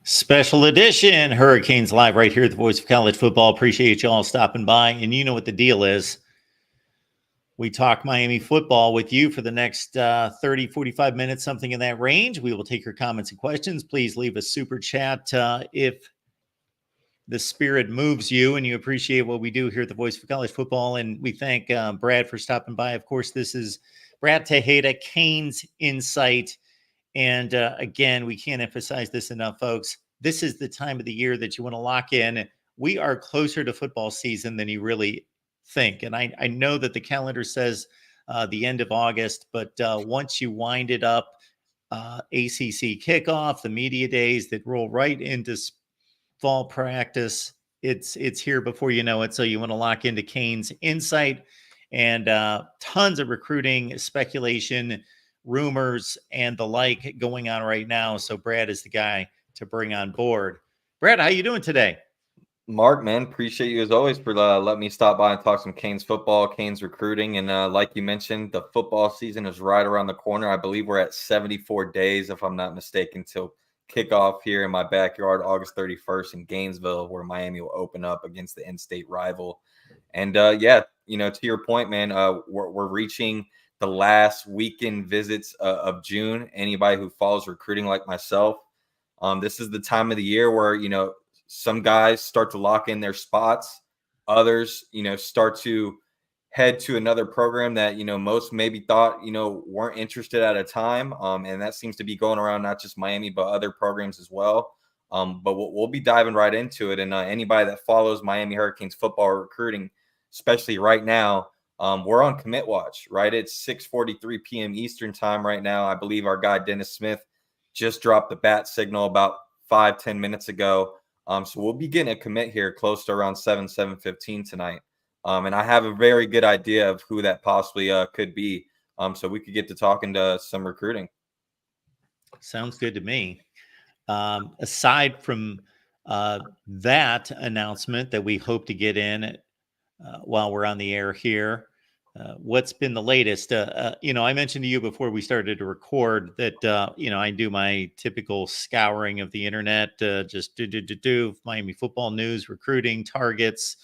Special edition Hurricanes Live right here at the Voice of College Football. Appreciate you all stopping by. And you know what the deal is. We talk Miami football with you for the next 30, 45 minutes, something in that range. We will take your comments and questions. Please leave a super chat if the spirit moves you and you appreciate what we do here at the Voice of College Football. And we thank Brad for stopping by. Of course, this is Brad Tejeda, Canes Insight. And again, we can't emphasize this enough, folks. This is the time of the year that you want to lock in. We are closer to football season than you really think. And I know that the calendar says the end of August, but once you wind it up, ACC kickoff, the media days that roll right into fall practice, it's here before you know it. So you want to lock into Canes Insight and tons of recruiting, speculation, rumors, and the like going on right now. So Brad is the guy to bring on board. Brad, how you doing today? Mark, man, appreciate you as always for letting me stop by and talk some Canes football, Canes recruiting. And like you mentioned, the football season is right around the corner. I believe we're at 74 days, if I'm not mistaken, till kickoff here in my backyard, August 31st in Gainesville, where Miami will open up against the in-state rival. And yeah, to your point, man, we're reaching the last weekend visits of June. Anybody who follows recruiting like myself, this is the time of the year where, some guys start to lock in their spots. Others, start to head to another program that, most maybe thought, weren't interested at a time. And that seems to be going around not just Miami, but other programs as well. But we'll be diving right into it. And anybody that follows Miami Hurricanes football recruiting, especially right now, we're on commit watch, right? It's 6:43 p.m. Eastern time right now. I believe our guy Dennis Smith just dropped the bat signal about 5-10 minutes ago. So we'll be getting a commit here close to around 7:15 tonight. And I have a very good idea of who that possibly could be. So we could get to talking to some recruiting. Sounds good to me. Aside from that announcement that we hope to get in while we're on the air here, what's been the latest? I mentioned to you before we started to record that, I do my typical scouring of the internet, just do Miami football news, recruiting, targets,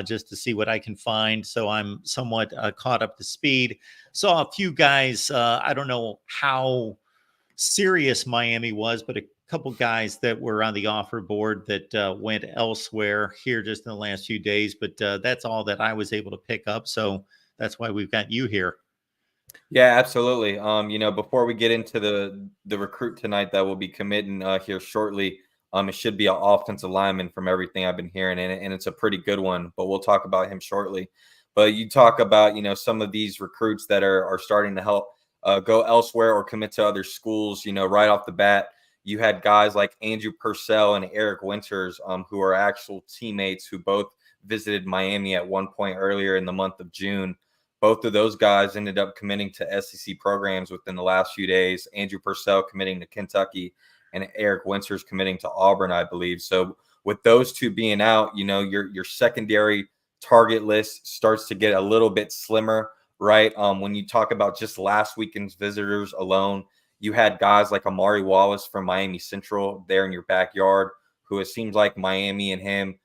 just to see what I can find. So I'm somewhat caught up to speed. Saw a few guys. I don't know how serious Miami was, but a couple guys that were on the offer board that went elsewhere here just in the last few days. But that's all that I was able to pick up. So that's why we've got you here. Yeah, absolutely. Before we get into the recruit tonight that will be committing here shortly, it should be an offensive lineman from everything I've been hearing, and it's a pretty good one, but we'll talk about him shortly. But you talk about, some of these recruits that are starting to help go elsewhere or commit to other schools, right off the bat. You had guys like Andrew Purcell and Eric Winters, who are actual teammates who both visited Miami at one point earlier in the month of June. Both of those guys ended up committing to SEC programs within the last few days. Andrew Purcell committing to Kentucky and Eric Winters committing to Auburn, I believe. So with those two being out, your secondary target list starts to get a little bit slimmer, right? When you talk about just last weekend's visitors alone, you had guys like Amari Wallace from Miami Central there in your backyard, who it seems like Miami and him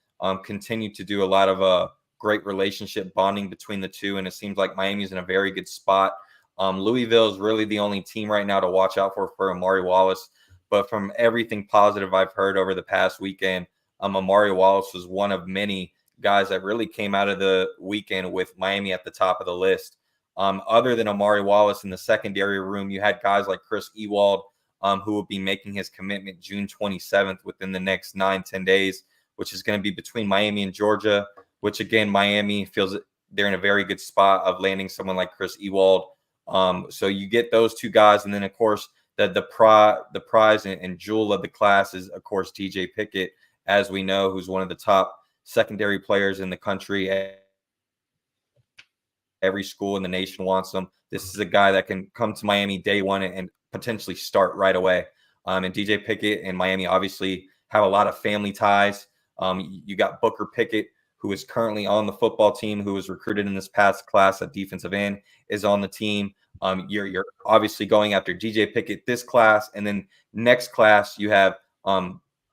continue to do a lot of great relationship bonding between the two, and it seems like Miami's in a very good spot. Louisville is really the only team right now to watch out for Amari Wallace, but from everything positive I've heard over the past weekend, Amari Wallace was one of many guys that really came out of the weekend with Miami at the top of the list. Other than Amari Wallace in the secondary room, you had guys like Chris Ewald, who will be making his commitment June 27th within the next 9-10 days, which is going to be between Miami and Georgia, which again, Miami feels they're in a very good spot of landing someone like Chris Ewald. So you get those two guys. And then, of course, the prize and jewel of the class is, of course, DJ Pickett, as we know, who's one of the top secondary players in the country. Every school in the nation wants him. This is a guy that can come to Miami day one and potentially start right away. And DJ Pickett and Miami obviously have a lot of family ties. You got Booker Pickett, who is currently on the football team, who was recruited in this past class at defensive end, is on the team. You're obviously going after DJ Pickett this class, and then next class you have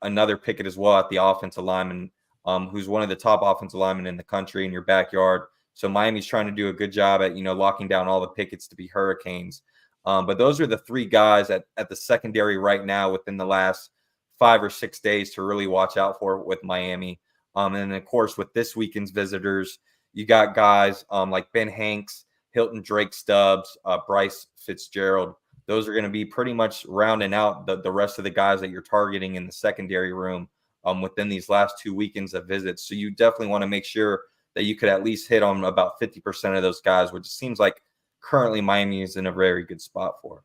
another Pickett as well at the offensive lineman, who's one of the top offensive linemen in the country in your backyard. So Miami's trying to do a good job at, locking down all the Picketts to be Hurricanes. But those are the three guys at the secondary right now within the last 5 or 6 days to really watch out for with Miami. And then, of course, with this weekend's visitors, you got guys like Ben Hanks, Hilton Drake Stubbs, Bryce Fitzgerald. Those are going to be pretty much rounding out the rest of the guys that you're targeting in the secondary room within these last 2 weekends of visits. So you definitely want to make sure that you could at least hit on about 50% of those guys, which seems like currently Miami is in a very good spot for.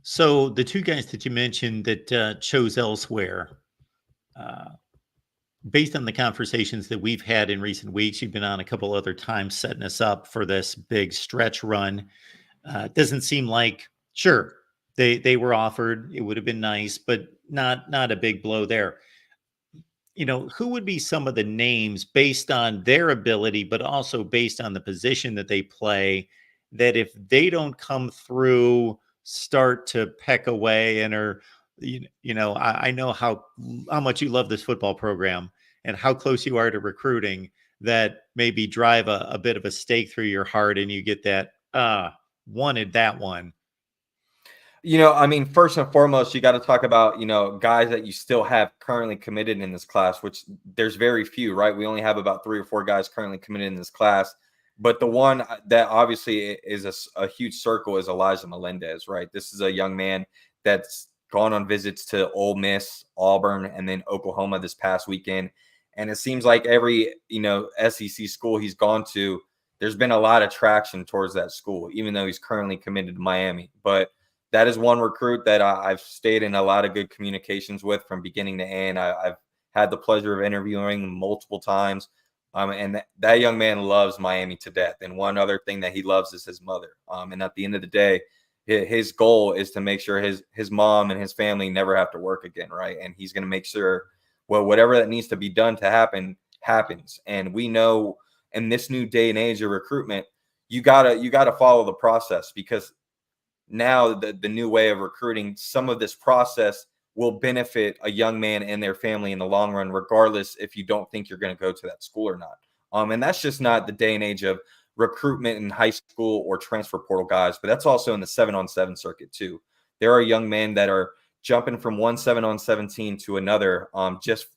So the two guys that you mentioned that chose elsewhere, based on the conversations that we've had in recent weeks, you've been on a couple other times setting us up for this big stretch run. It doesn't seem like, sure, they were offered. It would have been nice, but not a big blow there. Who would be some of the names based on their ability, but also based on the position that they play, that if they don't come through, start to peck away and are, I know how much you love this football program and how close you are to recruiting, that maybe drive a bit of a stake through your heart and you get that, wanted that one. First and foremost, you got to talk about, guys that you still have currently committed in this class, which there's very few, right? We only have about 3 or 4 guys currently committed in this class. But the one that obviously is a huge circle is Elijah Melendez, right? This is a young man that's gone on visits to Ole Miss, Auburn, and then Oklahoma this past weekend. And it seems like every, SEC school he's gone to, there's been a lot of traction towards that school, even though he's currently committed to Miami. But that is one recruit that I've stayed in a lot of good communications with from beginning to end. I've had the pleasure of interviewing him multiple times. And that young man loves Miami to death. And one other thing that he loves is his mother. And at the end of the day, his goal is to make sure his mom and his family never have to work again, right? And he's going to make sure, whatever that needs to be done to happen, happens. And we know in this new day and age of recruitment, you gotta follow the process, because now the new way of recruiting, some of this process will benefit a young man and their family in the long run, regardless if you don't think you're going to go to that school or not. And that's just not the day and age of recruitment in high school or transfer portal guys, but that's also in the 7-on-7 circuit too. There are young men that are jumping from one 7-on-7 team to another just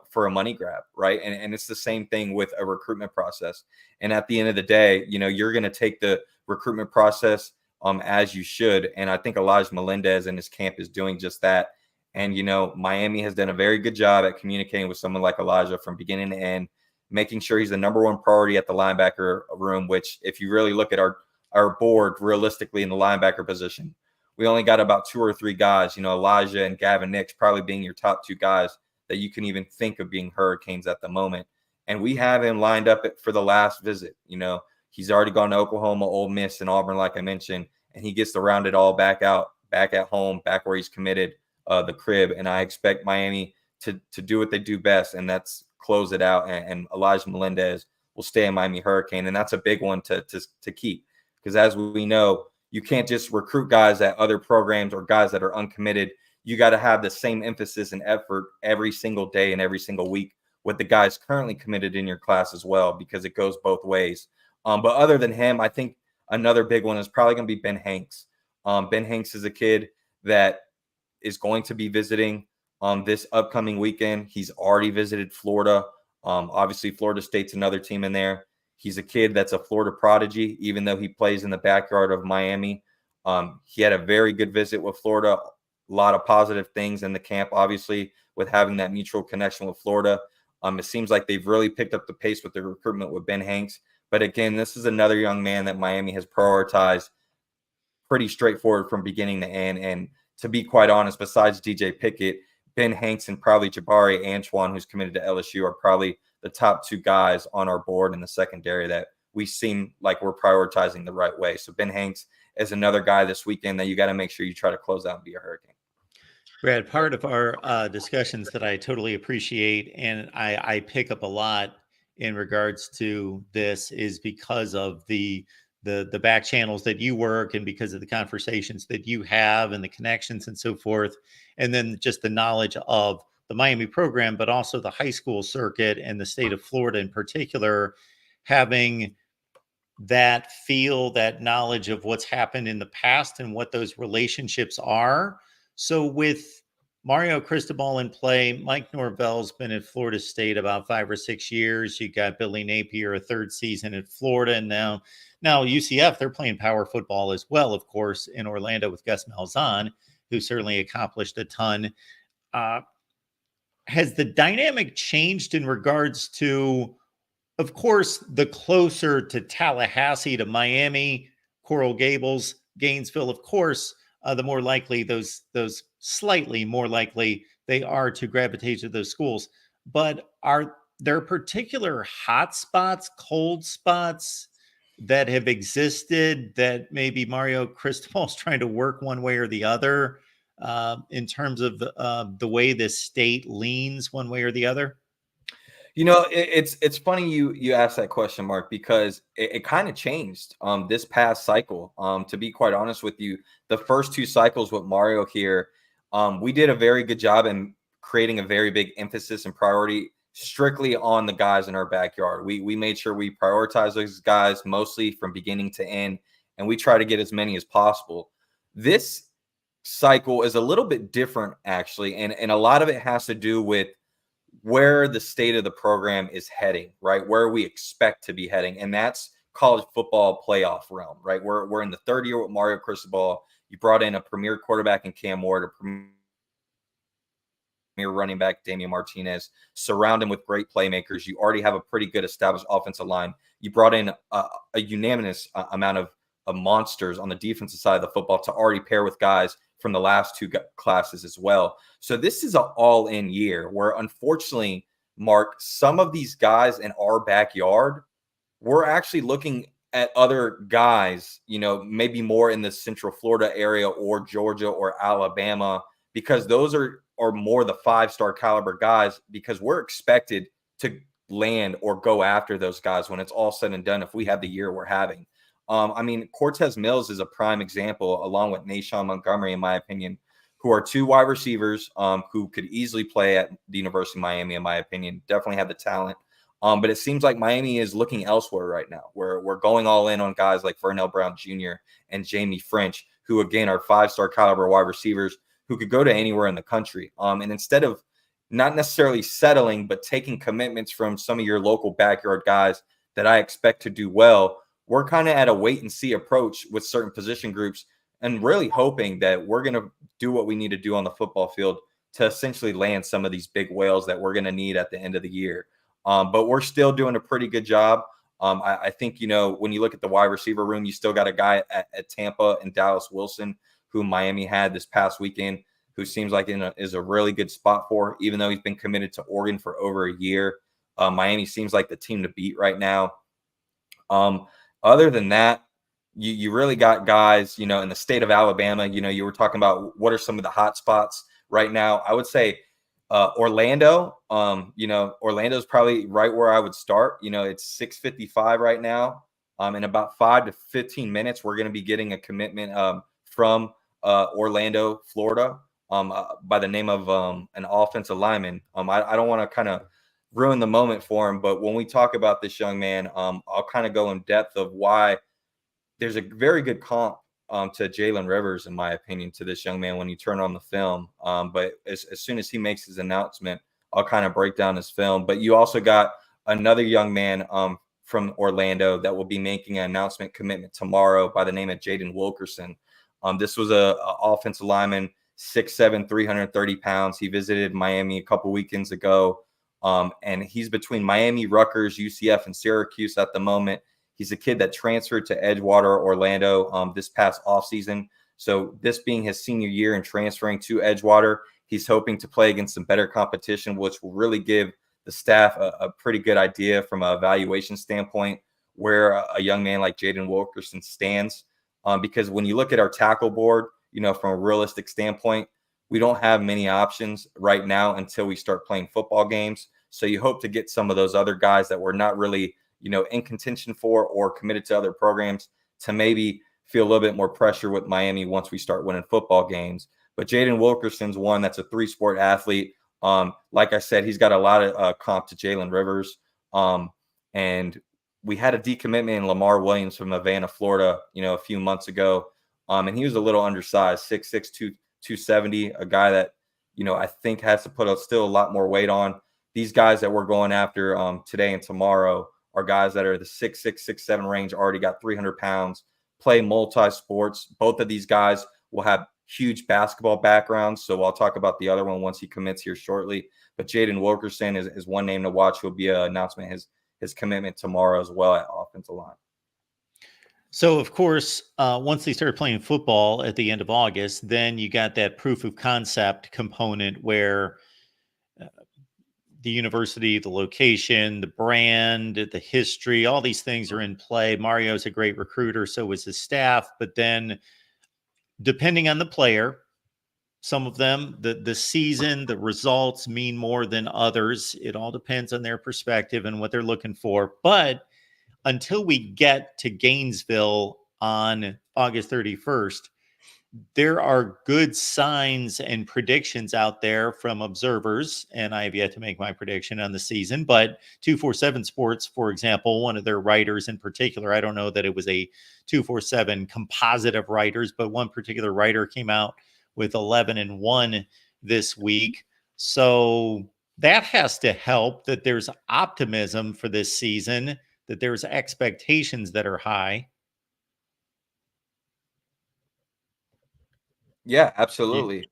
for a money grab, right? And it's the same thing with a recruitment process. And at the end of the day, you're going to take the recruitment process as you should. And I think Elijah Melendez and his camp is doing just that. And, Miami has done a very good job at communicating with someone like Elijah from beginning to end, making sure he's the number one priority at the linebacker room, which if you really look at our board realistically in the linebacker position, we only got about 2 or 3 guys, Elijah and Gavin Nix probably being your top 2 guys that you can even think of being Hurricanes at the moment. And we have him lined up for the last visit. He's already gone to Oklahoma, Ole Miss, and Auburn, like I mentioned, and he gets to round it all back out, back at home, back where he's committed, the crib. And I expect Miami to do what they do best, and that's close it out. And Elijah Melendez will stay in Miami Hurricane, and that's a big one to keep, because as we know, you can't just recruit guys at other programs or guys that are uncommitted. You got to have the same emphasis and effort every single day and every single week with the guys currently committed in your class as well, because it goes both ways. But other than him, I think another big one is probably going to be Ben Hanks. Ben Hanks is a kid that is going to be visiting this upcoming weekend. He's already visited Florida. Obviously, Florida State's another team in there. He's a kid that's a Florida prodigy, even though he plays in the backyard of Miami. He had a very good visit with Florida. A lot of positive things in the camp, obviously, with having that mutual connection with Florida. It seems like they've really picked up the pace with the recruitment with Ben Hanks. But again, this is another young man that Miami has prioritized pretty straightforward from beginning to end. And to be quite honest, besides DJ Pickett, Ben Hanks and probably Jabari Antoine, who's committed to LSU, are probably the top 2 guys on our board in the secondary that we seem like we're prioritizing the right way. So Ben Hanks is another guy this weekend that you got to make sure you try to close out and be a Hurricane. Brad, part of our discussions that I totally appreciate, and I pick up a lot in regards to this, is because of the the back channels that you work and because of the conversations that you have and the connections and so forth, and then just the knowledge of the Miami program, but also the high school circuit and the state of Florida in particular, having that feel, that knowledge of what's happened in the past and what those relationships are. So with Mario Cristobal in play, Mike Norvell's been at Florida State about 5 or 6 years. You got Billy Napier, a third season at Florida, and now UCF, they're playing power football as well, of course, in Orlando with Gus Malzahn, who certainly accomplished a ton. Has the dynamic changed in regards to, of course, the closer to Tallahassee, to Miami, Coral Gables, Gainesville, of course, the more likely those slightly more likely they are to gravitate to those schools. But are there particular hot spots, cold spots that have existed that maybe Mario Cristobal's trying to work one way or the other in terms of the way this state leans one way or the other? It's funny you asked that question, Mark, because it kind of changed this past cycle. To be quite honest with you, the first 2 cycles with Mario here, we did a very good job in creating a very big emphasis and priority strictly on the guys in our backyard. We made sure we prioritize those guys mostly from beginning to end, and we try to get as many as possible. This cycle is a little bit different, actually, and a lot of it has to do with where the state of the program is heading, right? Where we expect to be heading. And that's college football playoff realm, right? We're in the 3rd year with Mario Cristobal. You brought in a premier quarterback in Cam Ward, a premier running back, Damian Martinez, surround him with great playmakers. You already have a pretty good established offensive line. You brought in a unanimous amount of monsters on the defensive side of the football to already pair with guys from the last 2 classes as well. So this is an all-in year where, unfortunately, Mark, some of these guys in our backyard, we're actually looking at other guys, maybe more in the Central Florida area or Georgia or Alabama, because those are more the 5-star caliber guys, because we're expected to land or go after those guys when it's all said and done if we have the year we're having. Cortez Mills is a prime example, along with Nashawn Montgomery, in my opinion, who are 2 wide receivers who could easily play at the University of Miami, in my opinion. Definitely have the talent. But it seems like Miami is looking elsewhere right now. We're going all in on guys like Vernell Brown Jr. and Jamie French, who, again, are 5-star caliber wide receivers who could go to anywhere in the country. And instead of not necessarily settling, but taking commitments from some of your local backyard guys that I expect to do well, we're kind of at a wait and see approach with certain position groups, and really hoping that we're going to do what we need to do on the football field to essentially land some of these big whales that we're going to need at the end of the year. But we're still doing a pretty good job. I think, when you look at the wide receiver room, you still got a guy at Tampa and Dallas Wilson, who Miami had this past weekend, who seems like is a really good spot for, even though he's been committed to Oregon for over a year. Miami seems like the team to beat right now. Other than that, you really got guys, in the state of Alabama. You were talking about what are some of the hot spots right now. I would say Orlando. Orlando's probably right where I would start. It's 6:55 right now. In about 5 to 15 minutes, we're going to be getting a commitment from Orlando, Florida, by the name of an offensive lineman. I don't want to kind of ruin the moment for him, but when we talk about this young man, I'll kind of go in depth of why there's a very good comp to Jalen Rivers, in my opinion, to this young man when you turn on the film. But as soon as he makes his announcement, I'll kind of break down his film. But you also got another young man from Orlando that will be making an announcement commitment tomorrow by the name of Jayden Wilkerson. This was a offensive lineman, 6'7", 330 pounds. He visited Miami a couple weekends ago. And he's between Miami, Rutgers, UCF, and Syracuse at the moment. He's a kid that transferred to Edgewater, Orlando this past offseason. So this being his senior year and transferring to Edgewater, he's hoping to play against some better competition, which will really give the staff a pretty good idea from an evaluation standpoint where a young man like Jayden Wilkerson stands. Because when you look at our tackle board, from a realistic standpoint, we don't have many options right now until we start playing football games. So you hope to get some of those other guys that we're not really, in contention for or committed to other programs to maybe feel a little bit more pressure with Miami once we start winning football games. But Jayden Wilkerson's one that's a 3-sport athlete. Like I said, he's got a lot of comp to Jalen Rivers. And we had a decommitment in Lamar Williams from Havana, Florida, a few months ago. And he was a little undersized, 6'6", 270, a guy that, I think has to put still a lot more weight on. These guys that we're going after today and tomorrow are guys that are the 6'6", 6'7" range, already got 300 pounds, play multi-sports. Both of these guys will have huge basketball backgrounds. So I'll talk about the other one once he commits here shortly. But Jayden Wilkerson is one name to watch. He'll be an announcement his commitment tomorrow as well at offensive line. So, of course, once they started playing football at the end of August, then you got that proof of concept component where the university, the location, the brand, the history, all these things are in play. Mario's a great recruiter, so is his staff. But then depending on the player, some of them, the season, the results mean more than others. It all depends on their perspective and what they're looking for. But until we get to Gainesville on August 31st, there are good signs and predictions out there from observers, and I have yet to make my prediction on the season, but 247 Sports, for example, one of their writers in particular, I don't know that it was a 247 composite of writers, but one particular writer came out with 11-1 this week. So that has to help, that there's optimism for this season, that there's expectations that are high. Yeah, absolutely.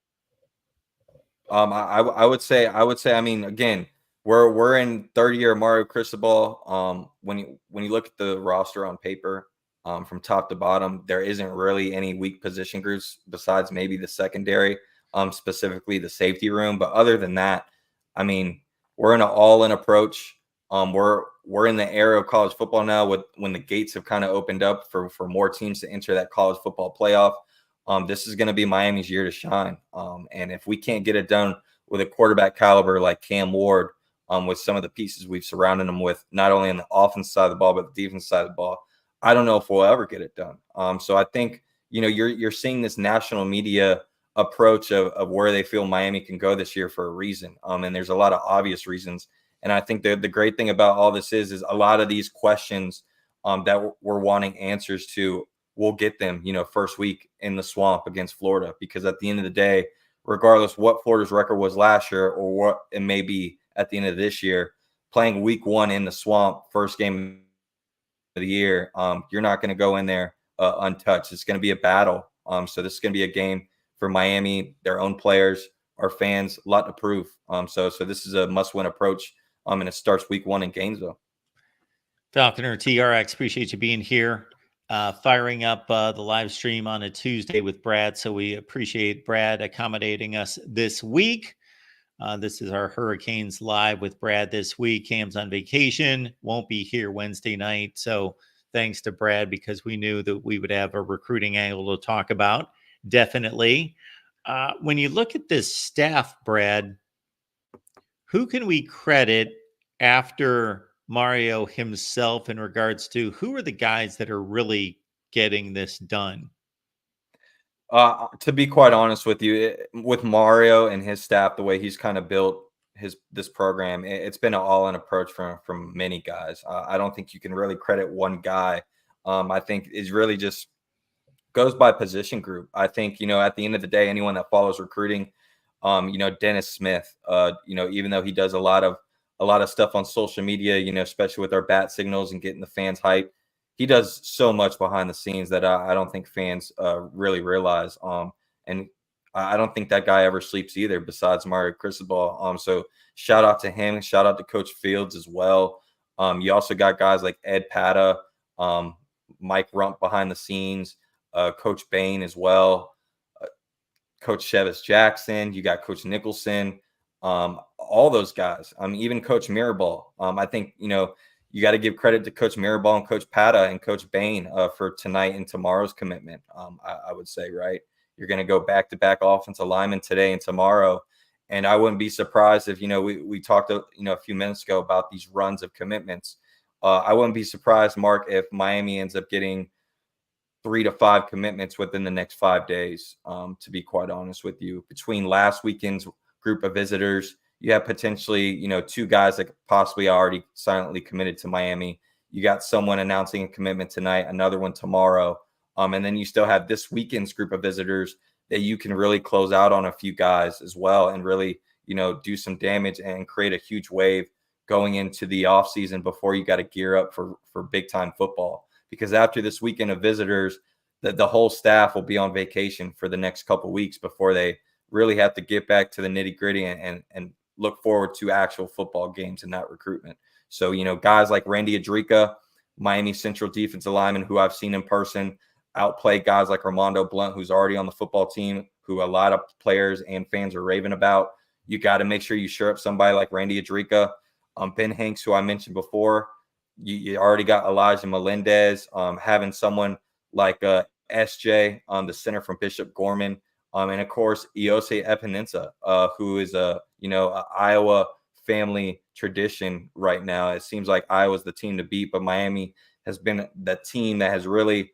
I would say, I mean, again, we're in third year of Mario Cristobal. When you look at the roster on paper, from top to bottom, there isn't really any weak position groups besides maybe the secondary, specifically the safety room. But other than that, I mean, we're in an all-in approach. We're in the era of college football now, when the gates have kind of opened up for more teams to enter that college football playoff. This is going to be Miami's year to shine. And if we can't get it done with a quarterback caliber like Cam Ward, with some of the pieces we've surrounded him with, not only on the offense side of the ball, but the defense side of the ball, I don't know if we'll ever get it done. So I think, you're seeing this national media approach of where they feel Miami can go this year for a reason. And there's a lot of obvious reasons. And I think the great thing about all this is a lot of these questions that we're wanting answers to, we'll get them, first week in the swamp against Florida, because at the end of the day, regardless what Florida's record was last year or what it may be at the end of this year, playing week 1 in the swamp, first game of the year, you're not going to go in there untouched. It's going to be a battle. So this is going to be a game for Miami, their own players, our fans, a lot to prove. So this is a must-win approach, and it starts week 1 in Gainesville. Falconer TRX, appreciate you being here. Firing up the live stream on a Tuesday with Brad. So we appreciate Brad accommodating us this week. This is our Hurricanes Live with Brad this week. Cam's on vacation, won't be here Wednesday night. So thanks to Brad, because we knew that we would have a recruiting angle to talk about. Definitely. When you look at this staff, Brad, who can we credit after Mario himself in regards to who are the guys that are really getting this done? To be quite honest with you, with Mario and his staff, the way he's kind of built this program, it's been an all-in approach from many guys. I don't think you can really credit one guy. I think it's really just goes by position group. I think, at the end of the day, anyone that follows recruiting, Dennis Smith, even though he does a lot of stuff on social media, especially with our bat signals and getting the fans hyped, he does so much behind the scenes that I don't think fans really realize. And I don't think that guy ever sleeps either, besides Mario Cristobal. So shout out to him. Shout out to Coach Fields as well. You also got guys like Ed Pata, Mike Rump behind the scenes, Coach Bain as well, Coach Chevis Jackson. You got Coach Nicholson. All those guys, even Coach Mirabal. I think, you got to give credit to Coach Mirabal and Coach Pata and Coach Bain for tonight and tomorrow's commitment. I would say, right? You're going to go back-to-back offensive linemen today and tomorrow. And I wouldn't be surprised if, we talked, a few minutes ago about these runs of commitments. I wouldn't be surprised, Mark, if Miami ends up getting 3 to 5 commitments within the next 5 days, to be quite honest with you. Between last weekend's group of visitors, you have potentially, 2 guys that possibly already silently committed to Miami. You got someone announcing a commitment tonight, another one tomorrow. And then you still have this weekend's group of visitors that you can really close out on a few guys as well and really, do some damage and create a huge wave going into the offseason before you got to gear up for big time football. Because after this weekend of visitors, the whole staff will be on vacation for the next couple of weeks before they really have to get back to the nitty gritty and look forward to actual football games and that recruitment. So, guys like Randy Adrika, Miami Central defensive lineman, who I've seen in person, outplay guys like Armando Blunt, who's already on the football team, who a lot of players and fans are raving about. You got to make sure you shore up somebody like Randy Adrika. Ben Hanks, who I mentioned before, you already got Elijah Melendez, having someone like SJ, the center from Bishop Gorman, and of course Iose Epinesa, who is a Iowa family tradition right now. It seems like Iowa's the team to beat, but Miami has been the team that has really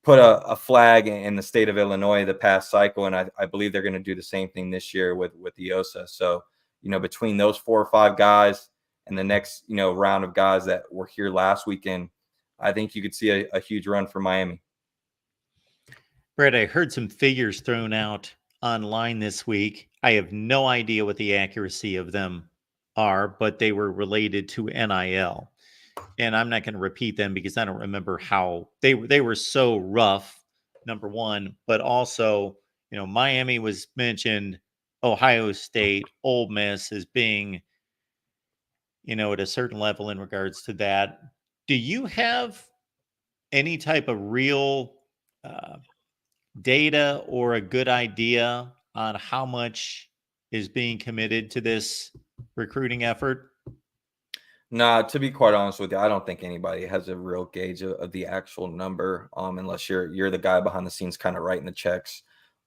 put a flag in the state of Illinois the past cycle, and I believe they're going to do the same thing this year with Iose. So between those 4 or 5 guys and the next round of guys that were here last weekend, I think you could see a huge run for Miami. Brett, I heard some figures thrown out online this week. I have no idea what the accuracy of them are, but they were related to NIL. And I'm not going to repeat them because I don't remember how they were so rough, number one, but also, Miami was mentioned, Ohio State, Ole Miss as being, at a certain level in regards to that. Do you have any type of real data or a good idea on how much is being committed to this recruiting effort? Nah, to be quite honest with you, I don't think anybody has a real gauge of the actual number, unless you're the guy behind the scenes kind of writing the checks.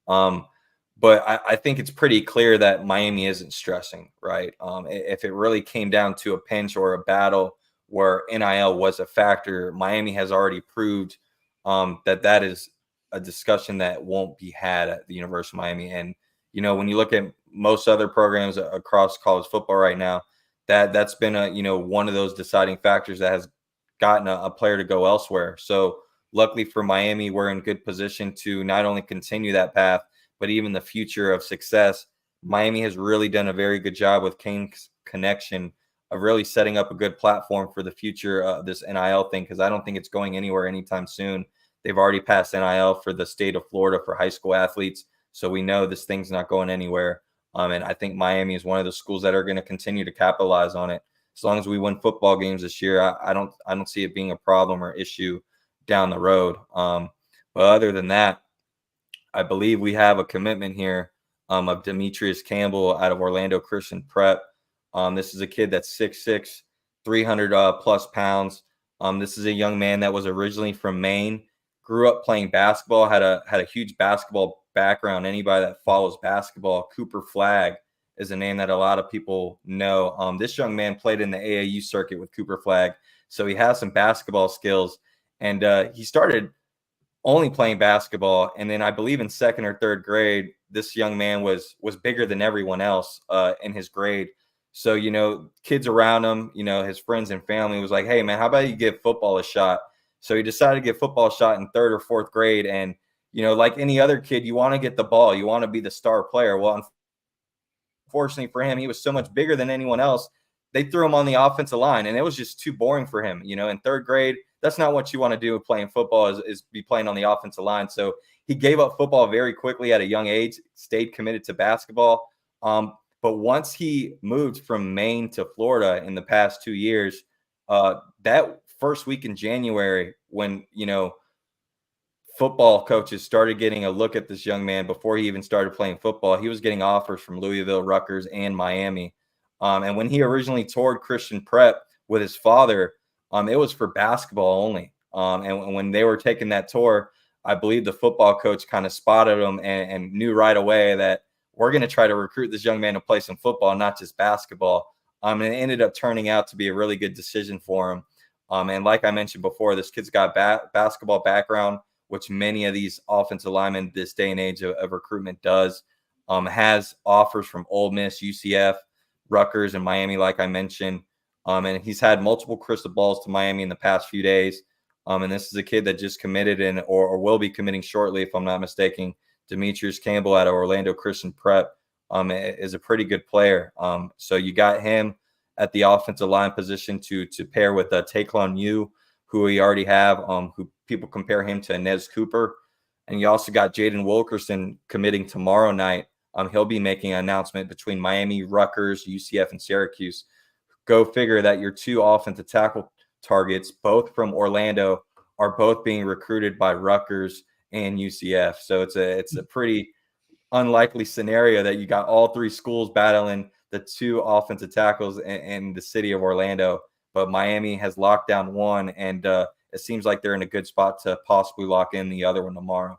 But I think it's pretty clear that Miami isn't stressing, right? If it really came down to a pinch or a battle where NIL was a factor, Miami has already proved that is a discussion that won't be had at the University of Miami. And, when you look at most other programs across college football right now, that's been one of those deciding factors that has gotten a player to go elsewhere. So luckily for Miami, we're in good position to not only continue that path, but even the future of success. Miami has really done a very good job with Kane's connection of really setting up a good platform for the future of this NIL thing, because I don't think it's going anywhere anytime soon. They've already passed NIL for the state of Florida for high school athletes. So we know this thing's not going anywhere. And I think Miami is one of the schools that are going to continue to capitalize on it. As long as we win football games this year, I don't see it being a problem or issue down the road. But other than that, I believe we have a commitment here of Demetrius Campbell out of Orlando Christian Prep. This is a kid that's 6'6", 300 plus pounds. This is a young man that was originally from Maine, grew up playing basketball, had a huge basketball background. Anybody that follows basketball, Cooper Flagg is a name that a lot of people know. This young man played in the AAU circuit with Cooper Flagg, so he has some basketball skills. And he started only playing basketball, and then I believe in 2nd or 3rd grade, this young man was bigger than everyone else in his grade. So kids around him, his friends and family was like, "Hey man, how about you give football a shot?" So he decided to give football a shot in 3rd or 4th grade, and like any other kid, you want to get the ball. You want to be the star player. Well, unfortunately for him, he was so much bigger than anyone else. They threw him on the offensive line, and it was just too boring for him. In 3rd grade, that's not what you want to do playing football is be playing on the offensive line. So he gave up football very quickly at a young age, stayed committed to basketball. But once he moved from Maine to Florida in the past 2 years, that first week in January when, football coaches started getting a look at this young man before he even started playing football, he was getting offers from Louisville, Rutgers, and Miami. And when he originally toured Christian Prep with his father, it was for basketball only. And when they were taking that tour, I believe the football coach kind of spotted him and knew right away that we're going to try to recruit this young man to play some football, not just basketball. And it ended up turning out to be a really good decision for him. And like I mentioned before, this kid's got basketball background, which many of these offensive linemen this day and age of recruitment does. Has offers from Ole Miss, UCF, Rutgers, and Miami, like I mentioned. And he's had multiple crystal balls to Miami in the past few days. And this is a kid that just committed or will be committing shortly, if I'm not mistaken. Demetrius Campbell out of Orlando Christian Prep is a pretty good player. So you got him at the offensive line position to pair with Taekwon Yu, who we already have, who people compare him to Inez Cooper. And you also got Jayden Wilkerson committing tomorrow night. He'll be making an announcement between Miami, Rutgers, UCF, and Syracuse. Go figure that your two offensive tackle targets, both from Orlando, are both being recruited by Rutgers and UCF. So it's a pretty unlikely scenario that you got all three schools battling the two offensive tackles in the city of Orlando. But Miami has locked down one, and it seems like they're in a good spot to possibly lock in the other one tomorrow.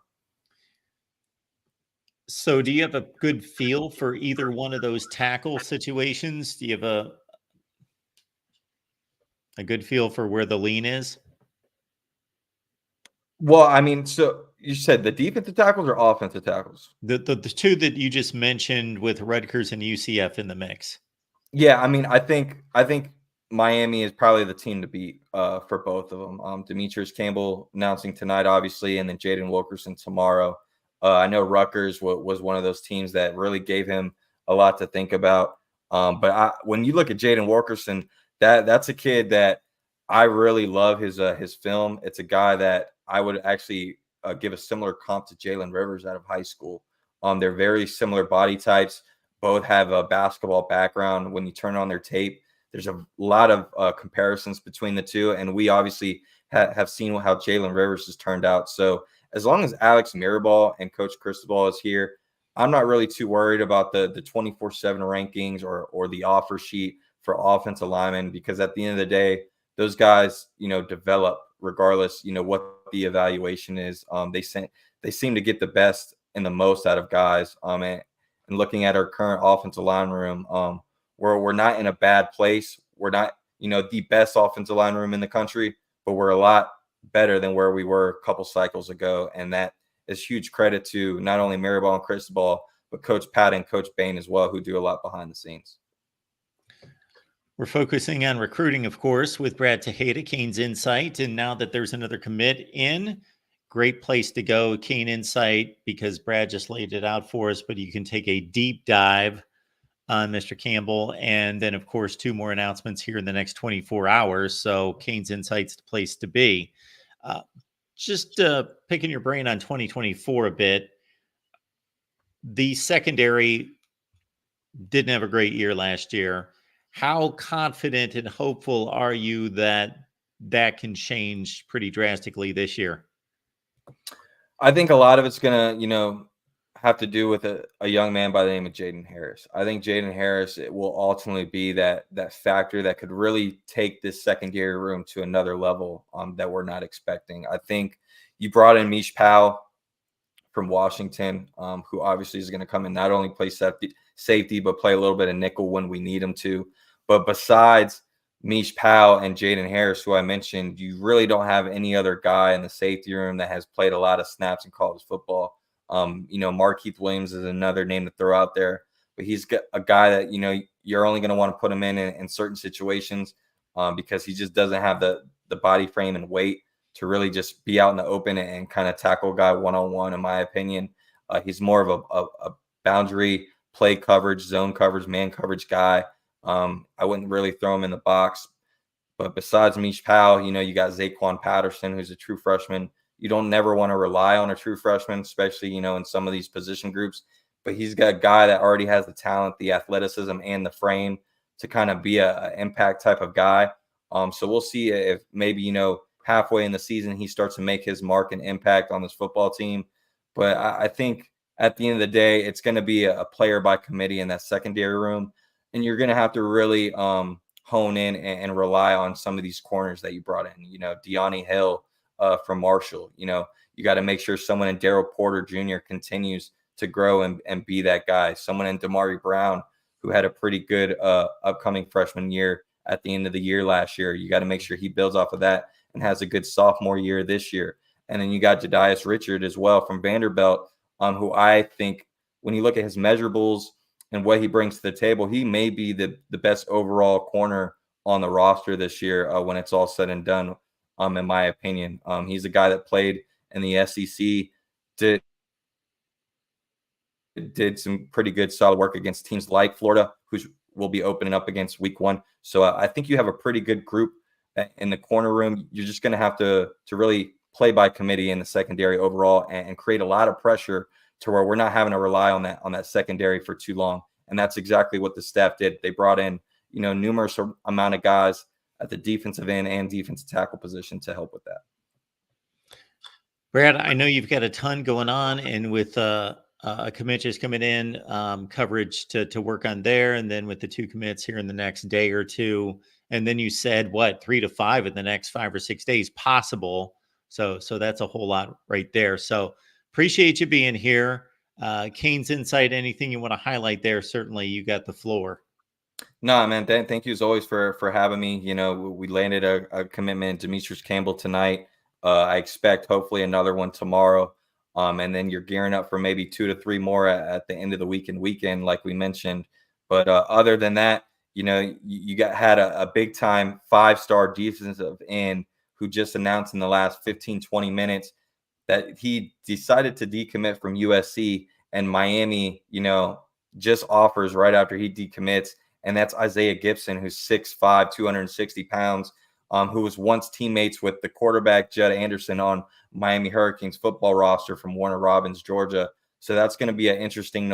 So do you have a good feel for either one of those tackle situations? Do you have a good feel for where the lean is? Well, I mean, so you said the defensive tackles or offensive tackles? The two that you just mentioned with Rutgers and UCF in the mix. Yeah, I mean, I think Miami is probably the team to beat for both of them. Demetrius Campbell announcing tonight, obviously, and then Jayden Wilkerson tomorrow. I know Rutgers was one of those teams that really gave him a lot to think about. But when you look at Jayden Wilkerson, that's a kid that I really love his film. It's a guy that I would actually give a similar comp to Jalen Rivers out of high school. They're very similar body types. Both have a basketball background. When you turn on their tape, there's a lot of comparisons between the two. And we obviously have seen how Jalen Rivers has turned out. So as long as Alex Mirabal and Coach Cristobal is here, I'm not really too worried about the 24/7 rankings or the offer sheet for offensive linemen, because at the end of the day, those guys, develop regardless, what the evaluation is. They seem to get the best and the most out of guys. And looking at our current offensive line room, we're not in a bad place. We're not, the best offensive line room in the country, but we're a lot better than where we were a couple cycles ago. And that is huge credit to not only Maribel and Cristobal, but Coach Pat and Coach Bain as well, who do a lot behind the scenes. We're focusing on recruiting, of course, with Brad Tejeda, Canes Insight. And now that there's another commit in, great place to go, Cane Insight, because Brad just laid it out for us, but you can take a deep dive on Mr. Campbell. And then, of course, two more announcements here in the next 24 hours. So Canes Insight's the place to be. Just picking your brain on 2024 a bit. The secondary didn't have a great year last year. How confident and hopeful are you that can change pretty drastically this year? I think a lot of it's going to, have to do with a young man by the name of Jayden Harris. I think Jayden Harris will ultimately be that factor that could really take this secondary room to another level that we're not expecting. I think you brought in Mish Powell from Washington, who obviously is going to come in, not only play safety, but play a little bit of nickel when we need him to. But besides Mish Powell and Jayden Harris, who I mentioned, you really don't have any other guy in the safety room that has played a lot of snaps in college football. Markeith Williams is another name to throw out there, but he's a guy that, you're only going to want to put him in certain situations because he just doesn't have the body frame and weight to really just be out in the open and kind of tackle a guy one-on-one, in my opinion. He's more of a boundary play coverage, zone coverage, man coverage guy. I wouldn't really throw him in the box. But besides Mish Powell, you got Zaquan Patterson, who's a true freshman. You don't never want to rely on a true freshman, especially, in some of these position groups. But he's got a guy that already has the talent, the athleticism, and the frame to kind of be an impact type of guy. So we'll see if maybe, halfway in the season he starts to make his mark and impact on this football team. But I think at the end of the day, it's going to be a player by committee in that secondary room. And you're going to have to really hone in and rely on some of these corners that you brought in. Deani Hill from Marshall. You got to make sure someone in Daryl Porter Jr. continues to grow and be that guy. Someone in Damari Brown, who had a pretty good upcoming freshman year at the end of the year last year. You got to make sure he builds off of that and has a good sophomore year this year. And then you got Jadias Richard as well from Vanderbilt, who I think when you look at his measurables and what he brings to the table, he may be the best overall corner on the roster this year when it's all said and done, in my opinion. He's a guy that played in the SEC, did some pretty good solid work against teams like Florida, who will be opening up against week 1. So I think you have a pretty good group in the corner room. You're just going to have to really play by committee in the secondary overall and create a lot of pressure to where we're not having to rely on that secondary for too long. And that's exactly what the staff did. They brought in, numerous amount of guys at the defensive end and defensive tackle position to help with that. Brad, I know you've got a ton going on, and with commit just coming in, coverage to work on there, and then with the 2 commits here in the next day or two, and then you said 3 to 5 in the next 5 or 6 days possible. So that's a whole lot right there. So appreciate you being here. Canes Insight, anything you want to highlight there? Certainly, you got the floor. No, man. Thank you as always for having me. We landed a commitment in Demetrius Campbell tonight. I expect hopefully another one tomorrow. And then you're gearing up for maybe 2 to 3 more at the end of the week and weekend, like we mentioned. But other than that, you had a big time 5-star defensive end who just announced in the last 15, 20 minutes that he decided to decommit from USC, and Miami, just offers right after he decommits. And that's Isaiah Gibson, who's 6'5", 260 pounds, who was once teammates with the quarterback Judd Anderson on Miami Hurricanes football roster from Warner Robins, Georgia. So that's going to be an interesting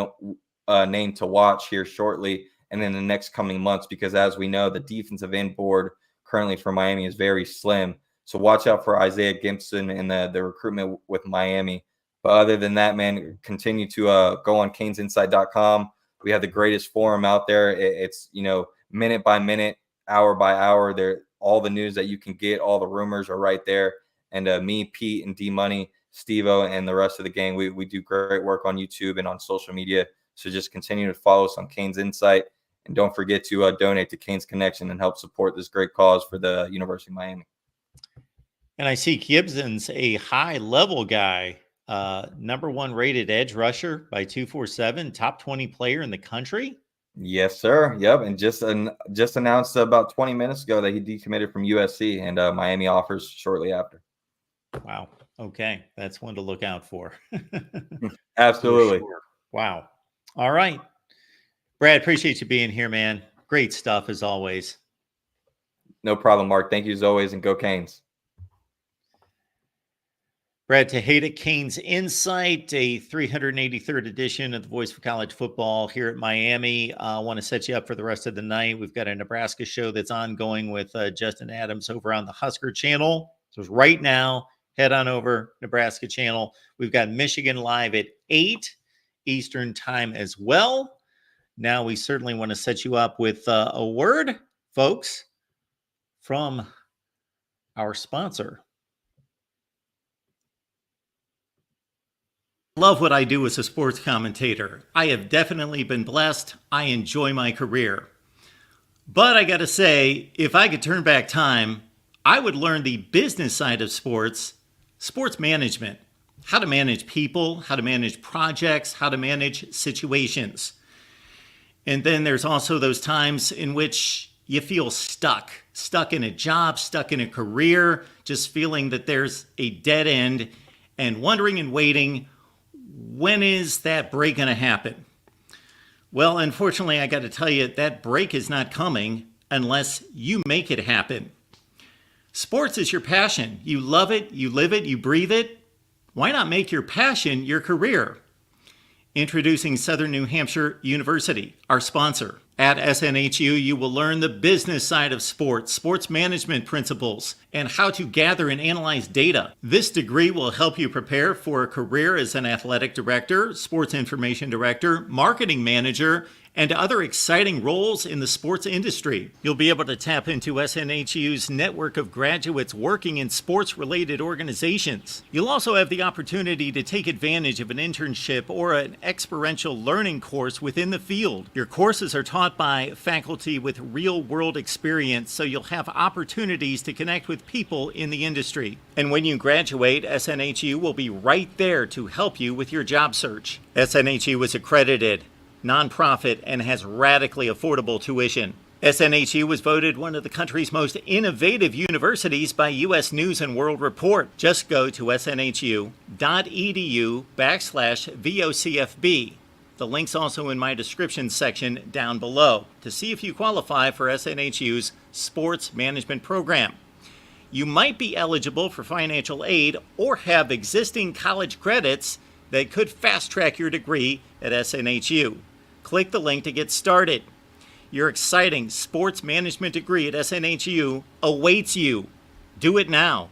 name to watch here shortly and in the next coming months, because as we know, the defensive end board currently for Miami is very slim. So watch out for Isaiah Gibson and the recruitment with Miami. But other than that, man, continue to go on CanesInsight.com. We have the greatest forum out there. It's, minute by minute, hour by hour. There, all the news that you can get, all the rumors are right there. And me, Pete, and D-Money, Steve-O, and the rest of the gang, we do great work on YouTube and on social media. So just continue to follow us on Canes Insight. And don't forget to donate to Canes Connection and help support this great cause for the University of Miami. And I see Gibson's a high-level guy, number 1 rated edge rusher by 247, top 20 player in the country. Yes, sir. Yep. And just announced about 20 minutes ago that he decommitted from USC, and Miami offers shortly after. Wow. Okay. That's one to look out for. Absolutely. For sure. Wow. All right. Brad, appreciate you being here, man. Great stuff as always. No problem, Mark. Thank you as always, and go Canes. Brad Tejada, Canes Insight, a 383rd edition of the Voice of College Football here at Miami. I want to set you up for the rest of the night. We've got a Nebraska show that's ongoing with Justin Adams over on the Husker channel. So right now, head on over Nebraska channel. We've got Michigan live at 8 Eastern time as well. Now we certainly want to set you up with a word, folks, from our sponsor. Love what I do as a sports commentator. I have definitely been blessed. I enjoy my career. But I got to say, if I could turn back time, I would learn the business side of sports management, how to manage people, how to manage projects, how to manage situations. And then there's also those times in which you feel stuck in a job, stuck in a career, just feeling that there's a dead end and wondering and waiting, when is that break going to happen? Well, unfortunately, I got to tell you, that break is not coming unless you make it happen. Sports is your passion. You love it, you live it, you breathe it. Why not make your passion your career? Introducing Southern New Hampshire University, our sponsor. At SNHU, you will learn the business side of sports, sports management principles, and how to gather and analyze data. This degree will help you prepare for a career as an athletic director, sports information director, marketing manager, and other exciting roles in the sports industry. You'll be able to tap into SNHU's network of graduates working in sports-related organizations. You'll also have the opportunity to take advantage of an internship or an experiential learning course within the field. Your courses are taught by faculty with real-world experience, so you'll have opportunities to connect with people in the industry. And when you graduate, SNHU will be right there to help you with your job search. SNHU is accredited, nonprofit, and has radically affordable tuition. SNHU was voted one of the country's most innovative universities by U.S. News and World Report. Just go to snhu.edu/VOCFB. The link's also in my description section down below to see if you qualify for SNHU's sports management program. You might be eligible for financial aid or have existing college credits that could fast-track your degree at SNHU. Click the link to get started. Your exciting sports management degree at SNHU awaits you. Do it now.